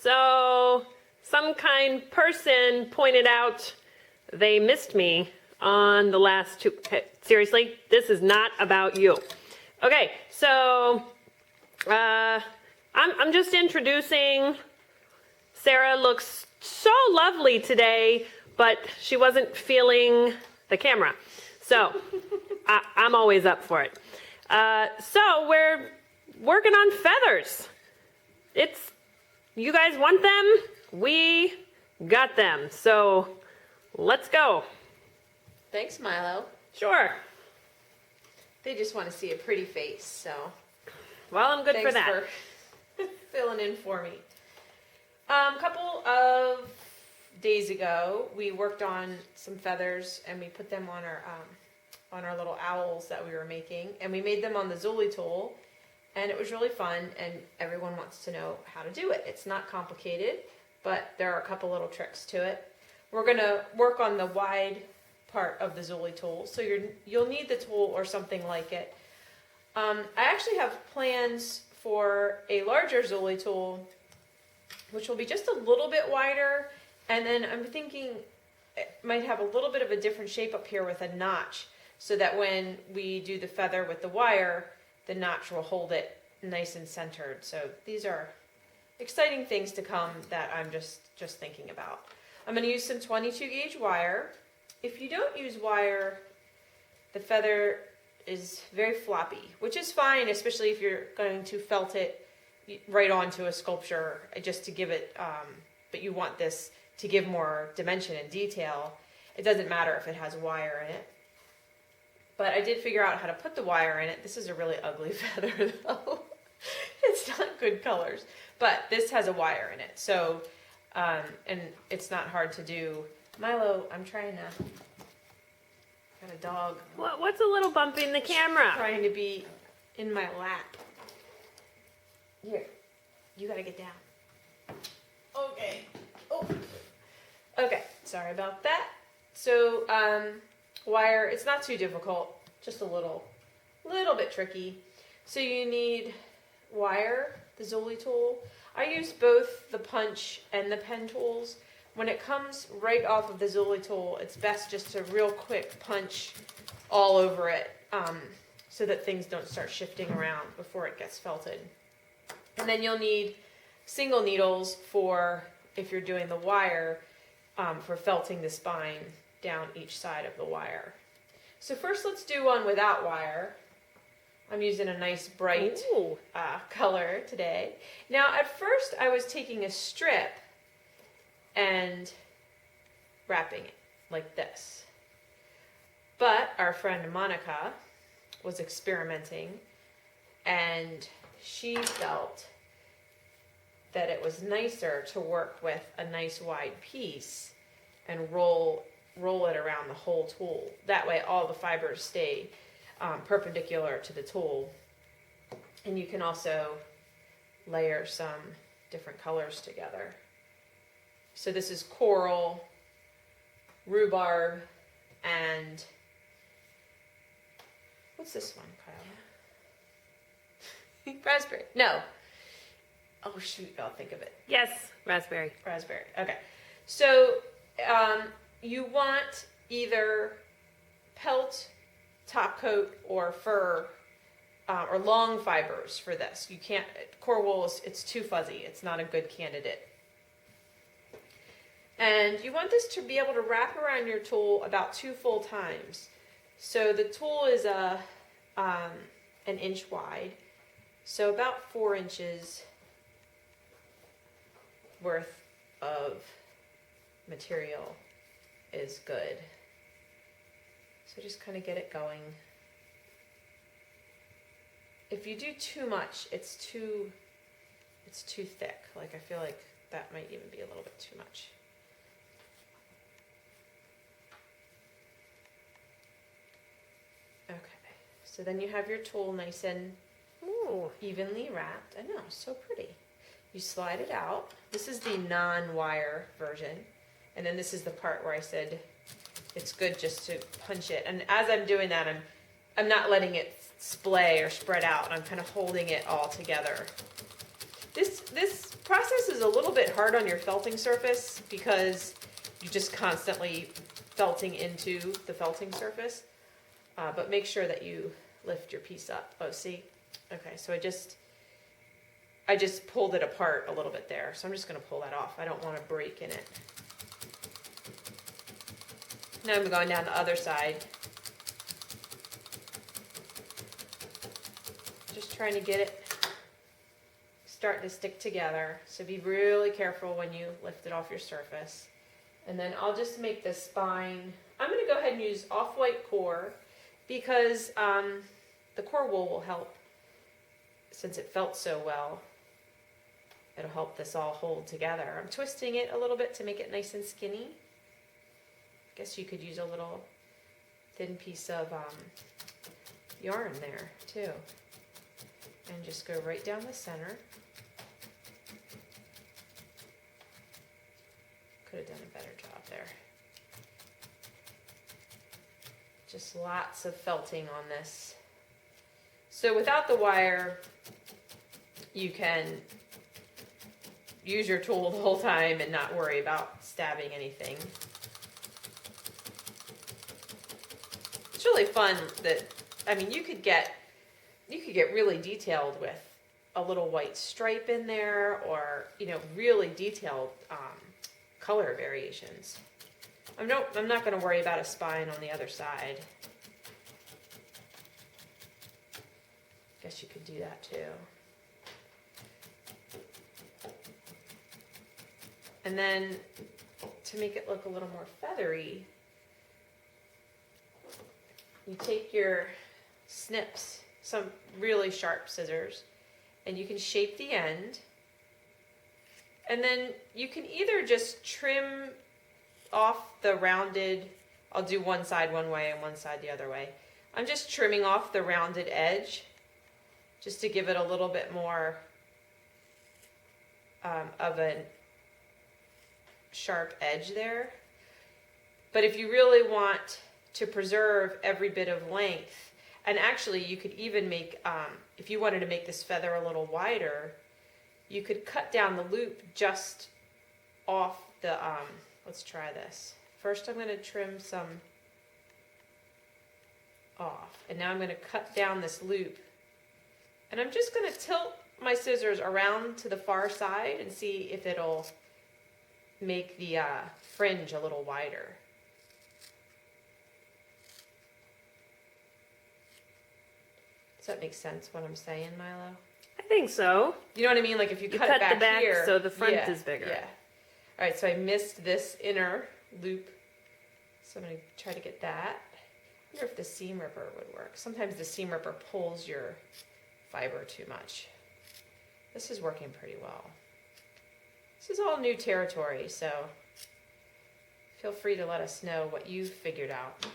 So some kind person pointed out they missed me on the last two. Hey, seriously, this is not about you. Okay, so I'm just introducing. Sarah looks so lovely today, but she wasn't feeling the camera. So I'm always up for it. So we're working on feathers. You guys want them? We got them. So let's go. Thanks, Milo. Sure. They just want to see a pretty face, so. Well, I'm good for that. Thanks for filling in for me. A couple of days ago, we worked on some feathers and we put them on our little owls that we were making, and we made them on the Zulli tool, and it was really fun, and everyone wants to know how to do it. It's not complicated, but there are a couple little tricks to it. We're gonna work on the wide part of the Zulli tool, so you'll need the tool or something like it. I actually have plans for a larger Zulli tool, which will be just a little bit wider, and then I'm thinking it might have a little bit of a different shape up here with a notch, so that when we do the feather with the wire, the notch will hold it nice and centered. So these are exciting things to come that I'm just thinking about. I'm going to use some 22 gauge wire. If you don't use wire, the feather is very floppy, which is fine, especially if you're going to felt it right onto a sculpture just to give it, but you want this to give more dimension and detail. It doesn't matter if it has wire in it. But I did figure out how to put the wire in it. This is a really ugly feather though. It's not good colors, but this has a wire in it. So, and it's not hard to do. Milo, I'm trying to, got a dog. What's a little bumpy in the camera? Trying to be in my lap. Here, you gotta get down. Okay. Oh. Okay, sorry about that. So, wire, it's not too difficult, just a little bit tricky. So you need wire, the Zulli tool. I use both the punch and the pen tools. When it comes right off of the Zulli tool, it's best just to real quick punch all over it, so that things don't start shifting around before it gets felted. And then you'll need single needles for, if you're doing the wire, for felting the spine down each side of the wire. So first let's do one without wire. I'm using a nice bright color today. Now at first I was taking a strip and wrapping it like this. But our friend Monica was experimenting and she felt that it was nicer to work with a nice wide piece and roll it around the whole tool. That way all the fibers stay perpendicular to the tool. And you can also layer some different colors together. So this is coral, rhubarb, and what's this one, Kyle? Raspberry. No. Oh shoot, I'll think of it. Yes, raspberry. Raspberry. Okay. So you want either pelt, top coat, or fur, or long fibers for this. You can't, core wool, it's too fuzzy. It's not a good candidate. And you want this to be able to wrap around your tool about 2 full times. So the tool is an inch wide, so about 4 inches worth of material is good. So just kind of get it going. If you do too much, it's too thick. Like I feel like that might even be a little bit too much. Okay, so then you have your tool nice and evenly wrapped. I know, so pretty. You slide it out. This is the non-wire version. And then this is the part where I said it's good just to punch it. And as I'm doing that, I'm not letting it splay or spread out. I'm kind of holding it all together. This process is a little bit hard on your felting surface because you're just constantly felting into the felting surface. But make sure that you lift your piece up. Oh, see? Okay, so I just pulled it apart a little bit there. So I'm just going to pull that off. I don't want to break in it. Now I'm going down the other side. Just trying to get it starting to stick together. So be really careful when you lift it off your surface. And then I'll just make the spine. I'm going to go ahead and use off-white core because the core wool will help. Since it felt so well, it'll help this all hold together. I'm twisting it a little bit to make it nice and skinny. I guess you could use a little thin piece of yarn there too. And just go right down the center. Could have done a better job there. Just lots of felting on this. So without the wire, you can use your tool the whole time and not worry about stabbing anything. It's really fun that, I mean, you could get really detailed with a little white stripe in there, or, you know, really detailed color variations. I'm not going to worry about a spine on the other side. Guess you could do that too. And then to make it look a little more feathery, you take your snips, some really sharp scissors, and you can shape the end. And then you can either just trim off the rounded, I'll do one side one way and one side the other way. I'm just trimming off the rounded edge just to give it a little bit more of a sharp edge there. But if you really want to preserve every bit of length, and actually you could even make, if you wanted to make this feather a little wider, you could cut down the loop just off the, let's try this. First I'm going to trim some off, and now I'm going to cut down this loop. And I'm just going to tilt my scissors around to the far side and see if it'll make the fringe a little wider. Does that make sense what I'm saying, Milo? I think so. You know what I mean? Like if you cut it back the back here, so the front yeah, is bigger. Yeah. All right, so I missed this inner loop. So I'm going to try to get that. I wonder if the seam ripper would work. Sometimes the seam ripper pulls your fiber too much. This is working pretty well. This is all new territory, so feel free to let us know what you've figured out.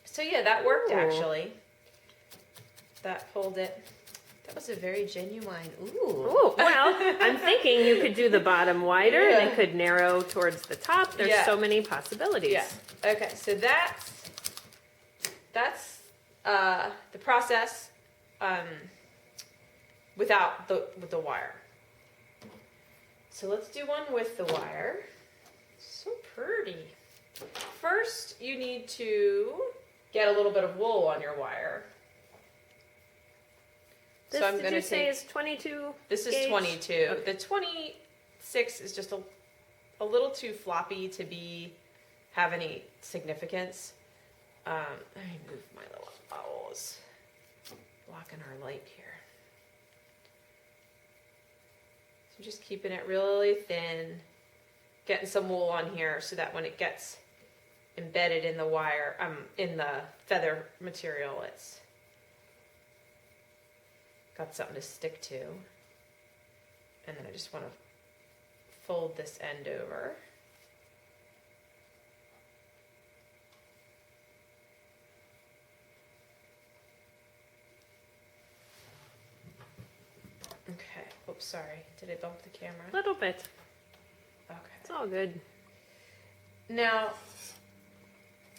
So yeah, that worked actually. That pulled it. That was a very genuine, ooh. Well, I'm thinking you could do the bottom wider and it could narrow towards the top. There's so many possibilities. Yeah. Okay, so that's the process without the wire. So let's do one with the wire. So pretty. First, you need to get a little bit of wool on your wire. This, so I'm did going you to say is 22 This is gauge? 22. Okay. The 26 is just a little too floppy to have any significance. Let me move my little owls. Blocking our light here. So just keeping it really thin. Getting some wool on here so that when it gets embedded in the wire, in the feather material, it's got something to stick to. And then I just want to fold this end over. Okay. Oops, sorry. Did I bump the camera? A little bit. Okay. It's all good. Now,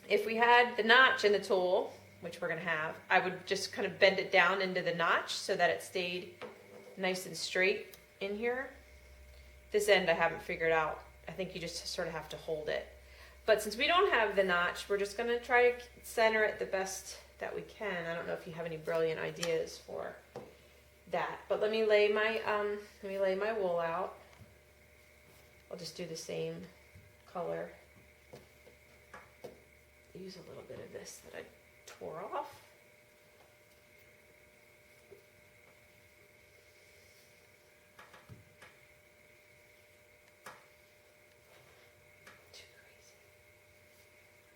if we had the notch in the tool, which we're going to have, I would just kind of bend it down into the notch so that it stayed nice and straight in here. this end I haven't figured out. I think you just sort of have to hold it. But since we don't have the notch, we're just gonna try to center it the best that we can. I don't know if you have any brilliant ideas for that. But let me lay my wool out. I'll just do the same color. Use a little bit of this that I tore off.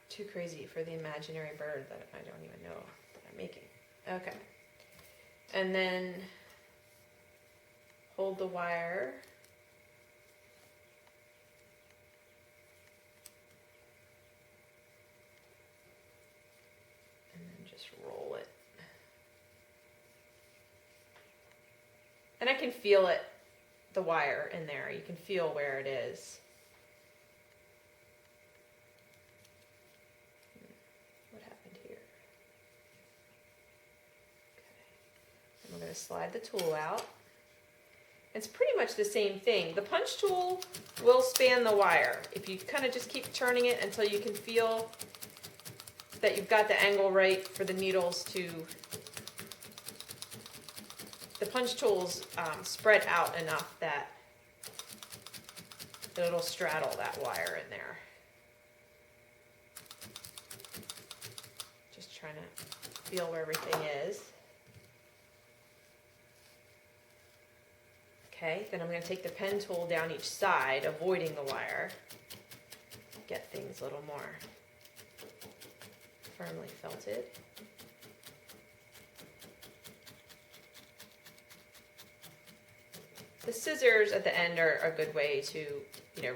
Too crazy for the imaginary bird that I don't even know that I'm making. Okay. And then hold the wire. And then just roll it. And I can feel it, the wire in there. You can feel where it is. I'm going to slide the tool out. It's pretty much the same thing. The punch tool will span the wire. If you kind of just keep turning it until you can feel that you've got the angle right for the needles to... The punch tool's spread out enough that it'll straddle that wire in there. Just trying to feel where everything is. Okay, then I'm going to take the pen tool down each side, avoiding the wire. Get things a little more firmly felted. The scissors at the end are a good way to,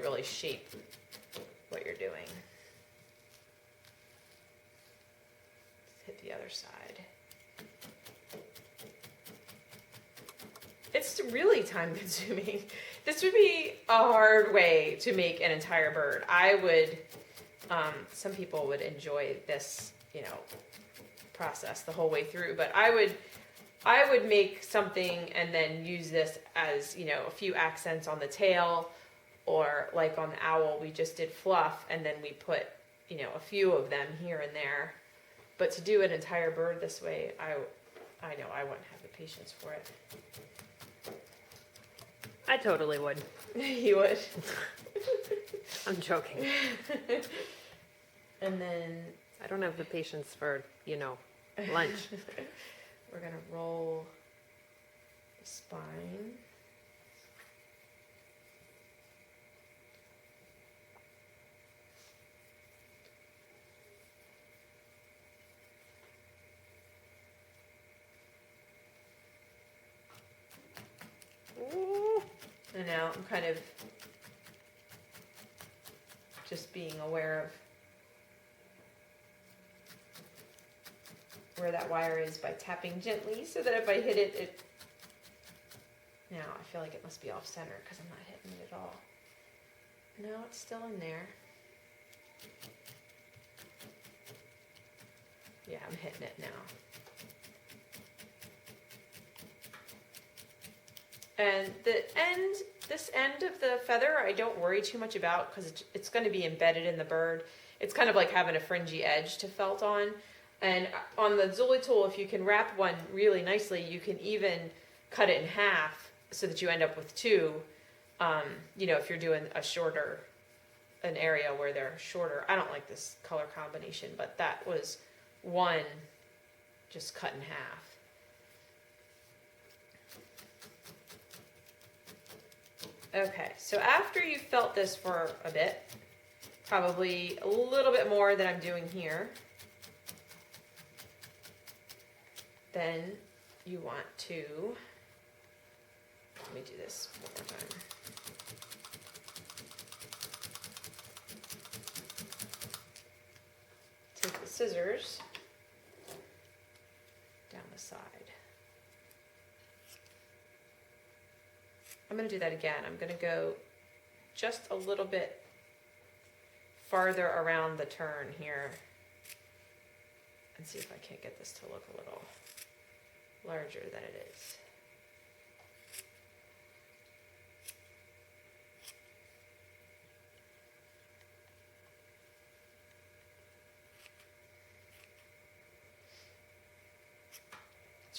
really shape what you're doing. Let's hit the other side. It's really time consuming. This would be a hard way to make an entire bird. I would, some people would enjoy this, process the whole way through, but I would make something and then use this as, a few accents on the tail, or like on the owl, we just did fluff and then we put, a few of them here and there. But to do an entire bird this way, I know I wouldn't have the patience for it. I totally would. You would? I'm joking. And then... I don't have the patience for, lunch. We're going to roll the spine. Ooh. And now I'm kind of just being aware of where that wire is by tapping gently, so that if I hit it, now I feel like it must be off center because I'm not hitting it at all. No, it's still in there. Yeah, I'm hitting it now. And this end of the feather, I don't worry too much about because it's going to be embedded in the bird. It's kind of like having a fringy edge to felt on. And on the Renzulli tool, if you can wrap one really nicely, you can even cut it in half so that you end up with two. If you're doing an area where they're shorter. I don't like this color combination, but that was one just cut in half. Okay, so after you've felt this for a bit, probably a little bit more than I'm doing here, then you want to, let me do this one more time. Take the scissors down the side. I'm going to do that again. I'm going to go just a little bit farther around the turn here and see if I can't get this to look a little larger than it is.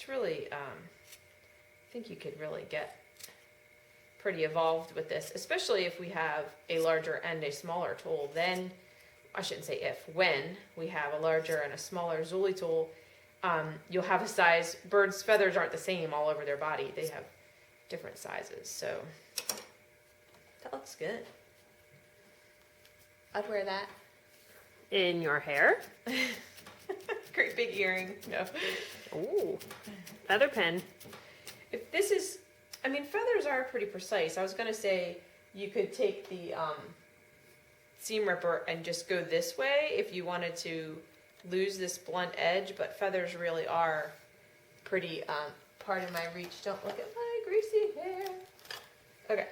it's really, I think you could really get pretty evolved with this, especially if we have a larger and a smaller tool. Then, I shouldn't say if, when we have a larger and a smaller Zulli tool, you'll have a size, birds' feathers aren't the same all over their body. They have different sizes, so that looks good. I'd wear that. In your hair? Great big earring. No. Ooh, feather pen. If this is, I mean, feathers are pretty precise. I was going to say you could take the seam ripper and just go this way if you wanted to lose this blunt edge, but feathers really are pretty part of my reach. Don't look at my greasy hair. Okay.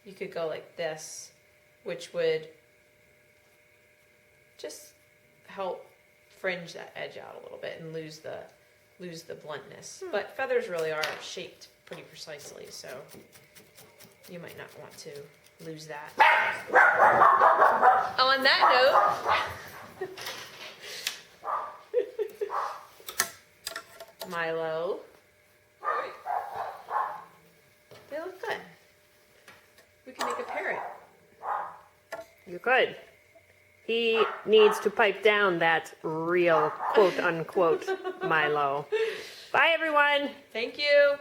You could go like this, which would just help fringe that edge out a little bit and lose the bluntness. But feathers really are shaped pretty precisely, so you might not want to lose that. On that note, Milo, they look good. We can make a parrot. You could. He needs to pipe down that real quote unquote Milo. Bye, everyone. Thank you.